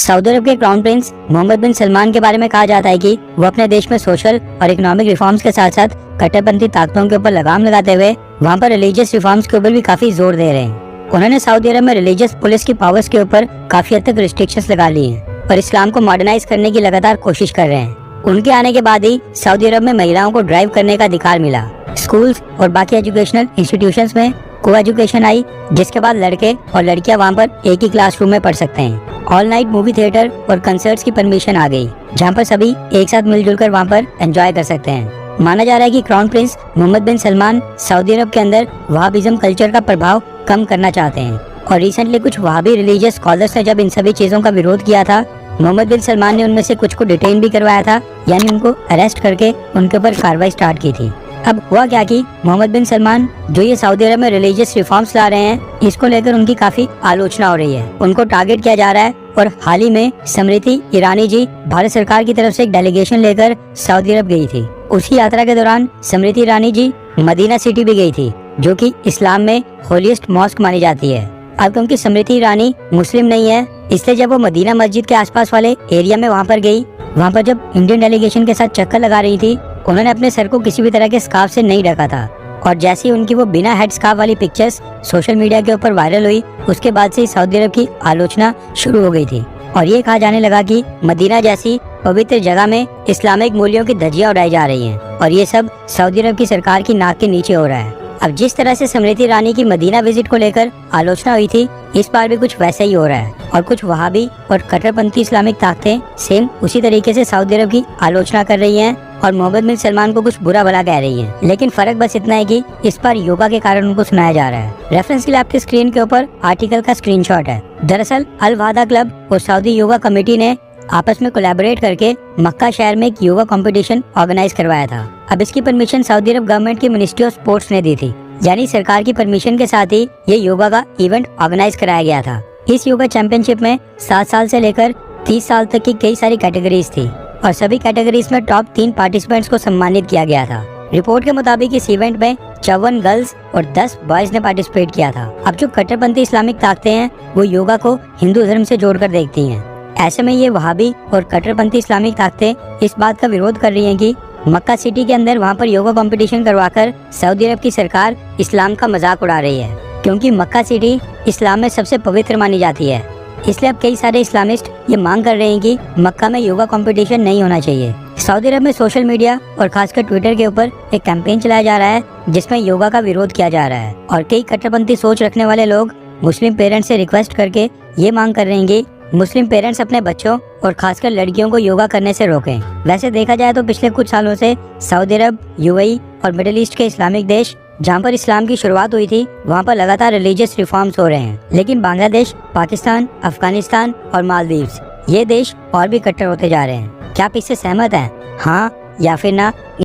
Saudi अरब के crown Prince Mohammad बिन सलमान के बारे में कहा जाता है कि वो अपने देश में सोशल और इकोनॉमिक रिफॉर्म्स के साथ साथ कट्टरपंथी ताकतों के ऊपर लगाम लगाते हुए वहाँ पर रिलीजियस रिफॉर्म्स के ऊपर भी काफी जोर दे रहे हैं। उन्होंने सऊदी अरब में रिलीजियस पुलिस की पावर्स के ऊपर काफी हद तक रिस्ट्रिक्शंस लगा ली हैं और इस्लाम को मॉडर्नाइज करने की लगातार कोशिश कर रहे हैं। उनके आने के बाद ही सऊदी अरब में महिलाओं को ड्राइव करने का अधिकार मिला। स्कूल्स और बाकी एजुकेशनल इंस्टीट्यूशंस में को एजुकेशन आई, जिसके बाद लड़के और लड़कियां वहां पर एक ही क्लासरूम में पढ़ सकते हैं। ऑल नाइट मूवी थिएटर और कंसर्ट्स की परमिशन आ गई, जहां पर सभी एक साथ मिलजुल कर वहां पर एंजॉय कर सकते हैं। माना जा रहा है कि क्राउन प्रिंस मोहम्मद बिन सलमान सऊदी अरब के अंदर वहाबिज्म कल्चर का प्रभाव कम करना चाहते हैं और रिसेंटली कुछ वहाबी रिलीजियस स्कॉलर्स ने जब इन सभी चीजों का विरोध किया था, मोहम्मद बिन सलमान ने उनमें से कुछ को डिटेन भी करवाया था, यानी उनको अरेस्ट करके उनके ऊपर कार्रवाई स्टार्ट की थी। अब हुआ क्या कि मोहम्मद बिन सलमान जो ये सऊदी अरब में रिलीजियस रिफॉर्म्स ला रहे हैं, इसको लेकर उनकी काफी आलोचना हो रही है। उनको टारगेट किया जा रहा है और हाल ही में स्मृति ईरानी जी भारत सरकार की तरफ से एक डेलीगेशन लेकर सऊदी अरब गई थी। उसी यात्रा के दौरान स्मृति ईरानी जी मदीना सिटी भी गई थी, जो कि इस्लाम में होलीस्ट मॉस्क मानी जाती है। अब क्योंकि स्मृति ईरानी मुस्लिम नहीं है, इसलिए जब वो मदीना मस्जिद के आसपास वाले एरिया में वहाँ पर गई, वहाँ पर जब इंडियन डेलीगेशन के साथ चक्कर लगा रही थी, उन्होंने अपने सर को किसी भी तरह के स्कार्फ से नहीं ढका था और जैसे ही उनकी वो बिना हेड स्कार्फ वाली पिक्चर्स सोशल मीडिया के ऊपर वायरल हुई, उसके बाद से ही सऊदी अरब की आलोचना शुरू हो गई थी और ये कहा जाने लगा कि मदीना जैसी पवित्र जगह में इस्लामिक मूल्यों की धज्जियां उड़ाई जा रही हैं और ये सब सऊदी अरब की सरकार की नाक के नीचे हो रहा है। अब जिस तरह से स्मृति ईरानी की मदीना विजिट को लेकर आलोचना हुई थी, इस बार भी कुछ वैसे ही हो रहा है और कुछ वहाबी और कट्टरपंथी इस्लामिक ताकतें सेम उसी तरीके से सऊदी अरब की आलोचना कर रही हैं और मोहम्मद बिन सलमान को कुछ बुरा भला कह रही हैं। लेकिन फर्क बस इतना है कि इस बार योगा के कारण उनको सुनाया जा रहा है। रेफरेंस के लिए आपकी स्क्रीन के ऊपर आर्टिकल का स्क्रीनशॉट है। दरअसल अल वादा क्लब और सऊदी योगा कमेटी ने आपस में कोलैबोरेट करके मक्का शहर में एक योगा कंपटीशन ऑर्गेनाइज करवाया था। अब इसकी परमिशन सऊदी अरब गवर्नमेंट की मिनिस्ट्री ऑफ स्पोर्ट्स ने दी थी, यानी सरकार की परमिशन के साथ ही ये योगा का इवेंट ऑर्गेनाइज कराया गया था। इस योगा चैंपियनशिप में 7 साल से लेकर 30 साल तक की कई सारी कैटेगरीज थी और सभी कैटेगरीज में टॉप 3 पार्टिसिपेंट्स को सम्मानित किया गया था। रिपोर्ट के मुताबिक इस इवेंट में 54 गर्ल्स और 10 बॉयज ने पार्टिसिपेट किया था। अब जो कट्टरपंथी इस्लामिक ताकतें हैं, वो योगा को हिंदू धर्म से जोड़कर देखती हैं। ऐसे में ये वहाबी और कट्टरपंथी इस्लामिक ताकतें इस बात का विरोध कर रही हैं कि मक्का सिटी के अंदर वहाँ पर योगा कंपटीशन करवाकर सऊदी अरब की सरकार इस्लाम का मजाक उड़ा रही है, क्योंकि मक्का सिटी इस्लाम में सबसे पवित्र मानी जाती है। इसलिए अब कई सारे इस्लामिस्ट ये मांग कर रहे हैं कि मक्का में योगा कंपटीशन नहीं होना चाहिए। सऊदी अरब में सोशल मीडिया और खासकर ट्विटर के ऊपर एक कैंपेन चलाया जा रहा है जिसमें योगा का विरोध किया जा रहा है और कई कट्टरपंथी सोच रखने वाले लोग मुस्लिम पेरेंट्स से रिक्वेस्ट करके ये मांग कर रहे हैं कि मुस्लिम पेरेंट्स अपने बच्चों और खासकर लड़कियों को योगा करने से रोकें। वैसे देखा जाए तो पिछले कुछ सालों से सऊदी अरब, यूएई और मिडिल ईस्ट के इस्लामिक देश जहां पर इस्लाम की शुरुआत हुई थी, वहां पर लगातार रिलीजियस रिफॉर्म्स हो रहे हैं। लेकिन बांग्लादेश, पाकिस्तान, अफगानिस्तान और मालदीव्स, ये देश और भी कट्टर होते जा रहे हैं। क्या आप इससे सहमत हैं? हाँ या फिर ना?